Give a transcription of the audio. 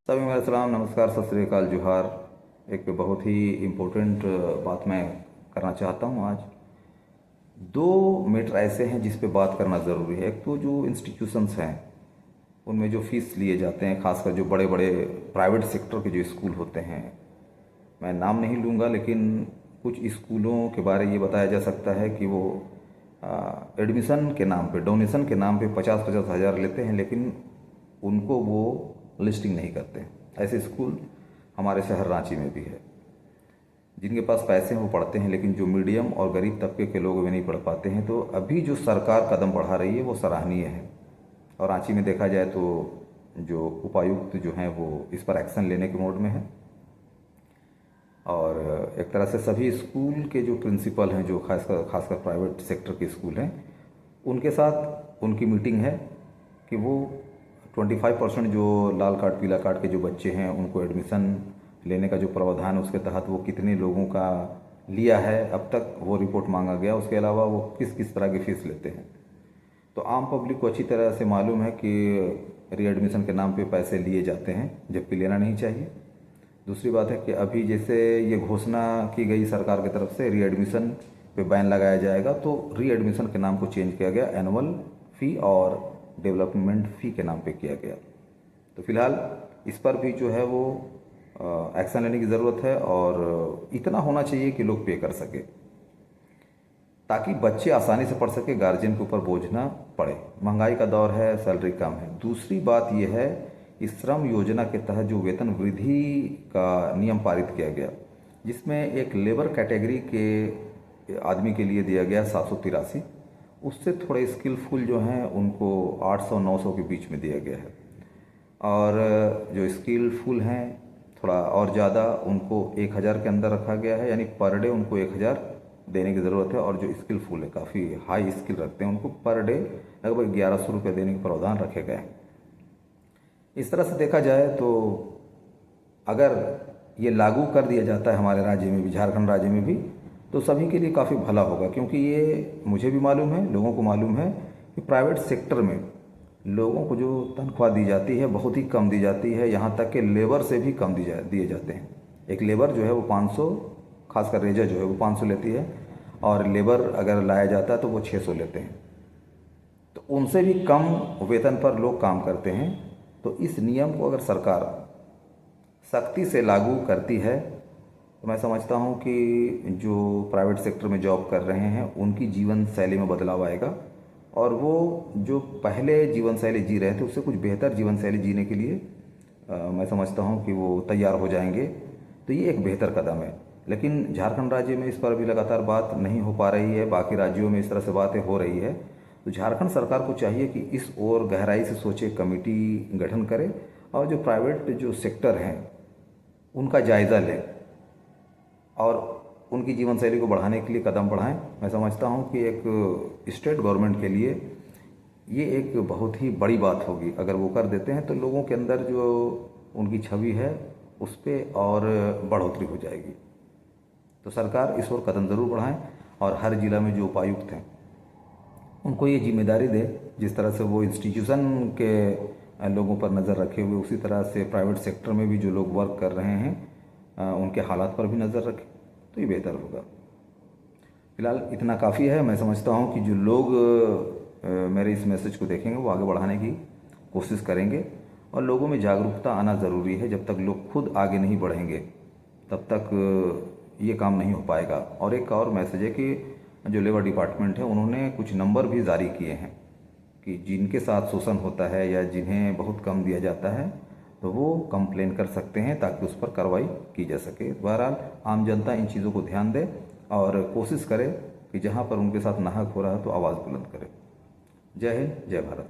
सभी मेरा सलाम, नमस्कार, सत श्री अकाल, जोहार। एक बहुत ही इम्पोर्टेंट बात मैं करना चाहता हूँ आज। दो मैटर ऐसे हैं जिस पे बात करना ज़रूरी है। एक तो जो इंस्टीट्यूशंस हैं उनमें जो फीस लिए जाते हैं, खासकर जो बड़े बड़े प्राइवेट सेक्टर के जो स्कूल होते हैं, मैं नाम नहीं लूँगा, लेकिन कुछ स्कूलों के बारे ये बताया जा सकता है कि वो एडमिशन के नाम पे, डोनेशन के नाम पे 50-50 हज़ार लेते हैं, लेकिन उनको वो लिस्टिंग नहीं करते। ऐसे स्कूल हमारे शहर रांची में भी है। जिनके पास पैसे हैं वो पढ़ते हैं, लेकिन जो मीडियम और गरीब तबके के लोग वे नहीं पढ़ पाते हैं। तो अभी जो सरकार कदम बढ़ा रही है वो सराहनीय है। और रांची में देखा जाए तो जो उपायुक्त जो हैं वो इस पर एक्शन लेने के मोड में है। और एक तरह से सभी स्कूल के जो प्रिंसिपल हैं, जो खासकर प्राइवेट सेक्टर के स्कूल हैं, उनके साथ उनकी मीटिंग है कि वो 25% जो लाल कार्ड पीला कार्ड के जो बच्चे हैं उनको एडमिशन लेने का जो प्रावधान है उसके तहत वो कितने लोगों का लिया है अब तक, वो रिपोर्ट मांगा गया। उसके अलावा वो किस किस तरह की फ़ीस लेते हैं। तो आम पब्लिक को अच्छी तरह से मालूम है कि रीएडमिशन के नाम पे पैसे लिए जाते हैं, जबकि लेना नहीं चाहिए। दूसरी बात है कि अभी जैसे ये घोषणा की गई सरकार की तरफ से रीएडमिशन पे बैन लगाया जाएगा, तो रीएडमिशन के नाम को चेंज किया गया, एनुअल फ़ी और डेवलपमेंट फ़ी के नाम पे किया गया। तो फिलहाल इस पर भी जो है वो एक्शन लेने की ज़रूरत है, और इतना होना चाहिए कि लोग पे कर सके, ताकि बच्चे आसानी से पढ़ सके, गार्जियन के ऊपर बोझ ना पड़े। महंगाई का दौर है, सैलरी कम है। दूसरी बात यह है, इस श्रम योजना के तहत जो वेतन वृद्धि का नियम पारित किया गया, जिसमें एक लेबर कैटेगरी के आदमी के लिए दिया गया 783, उससे थोड़े स्किलफुल जो हैं उनको 800-900 के बीच में दिया गया है। और जो स्किलफुल हैं थोड़ा और ज़्यादा, उनको 1000 के अंदर रखा गया है, यानी पर डे उनको 1000 देने की ज़रूरत है। और जो स्किलफुल है, काफ़ी हाई स्किल रखते हैं, उनको पर डे लगभग 1100 रुपये देने के प्रावधान रखे गए हैं। इस तरह से देखा जाए तो अगर ये लागू कर दिया जाता है हमारे राज्य में भी, झारखंड राज्य में भी, तो सभी के लिए काफ़ी भला होगा। क्योंकि ये मुझे भी मालूम है, लोगों को मालूम है कि प्राइवेट सेक्टर में लोगों को जो तनख्वाह दी जाती है बहुत ही कम दी जाती है। यहाँ तक कि लेबर से भी कम दिए जाते हैं। एक लेबर जो है वो 500, खासकर रेजर जो है वो 500 लेती है, और लेबर अगर लाया जाता है तो वो 600 लेते हैं। तो उनसे भी कम वेतन पर लोग काम करते हैं। तो इस नियम को अगर सरकार सख्ती से लागू करती है तो मैं समझता हूँ कि जो प्राइवेट सेक्टर में जॉब कर रहे हैं उनकी जीवन शैली में बदलाव आएगा, और वो जो पहले जीवन शैली जी रहे थे उससे कुछ बेहतर जीवन शैली जीने के लिए मैं समझता हूँ कि वो तैयार हो जाएंगे। तो ये एक बेहतर कदम है। लेकिन झारखंड राज्य में इस पर अभी लगातार बात नहीं हो पा रही है। बाकी राज्यों में इस तरह से बातें हो रही है। तो झारखंड सरकार को चाहिए कि इस ओर गहराई से सोचे, कमेटी गठन करे, और जो प्राइवेट जो सेक्टर हैं उनका जायज़ा लें और उनकी जीवन शैली को बढ़ाने के लिए कदम बढ़ाएं। मैं समझता हूं कि एक स्टेट गवर्नमेंट के लिए ये एक बहुत ही बड़ी बात होगी। अगर वो कर देते हैं तो लोगों के अंदर जो उनकी छवि है उस पर और बढ़ोतरी हो जाएगी। तो सरकार इस ओर कदम ज़रूर बढ़ाएं, और हर जिला में जो उपायुक्त हैं उनको ये जिम्मेदारी दे, जिस तरह से वो इंस्टीट्यूशन के लोगों पर नज़र रखे हुए, उसी तरह से प्राइवेट सेक्टर में भी जो लोग वर्क कर रहे हैं उनके हालात पर भी नज़र रखें, तो ये बेहतर होगा। फिलहाल इतना काफ़ी है। मैं समझता हूँ कि जो लोग मेरे इस मैसेज को देखेंगे वो आगे बढ़ाने की कोशिश करेंगे, और लोगों में जागरूकता आना ज़रूरी है। जब तक लोग खुद आगे नहीं बढ़ेंगे तब तक ये काम नहीं हो पाएगा। और एक और मैसेज है कि जो लेबर डिपार्टमेंट है उन्होंने कुछ नंबर भी जारी किए हैं कि जिनके साथ शोषण होता है या जिन्हें बहुत कम दिया जाता है तो वो कंप्लेन कर सकते हैं, ताकि उस पर कार्रवाई की जा सके। बहरहाल आम जनता इन चीज़ों को ध्यान दे और कोशिश करे कि जहाँ पर उनके साथ नाहक हो रहा है तो आवाज़ बुलंद करे। जय हिंद, जय भारत।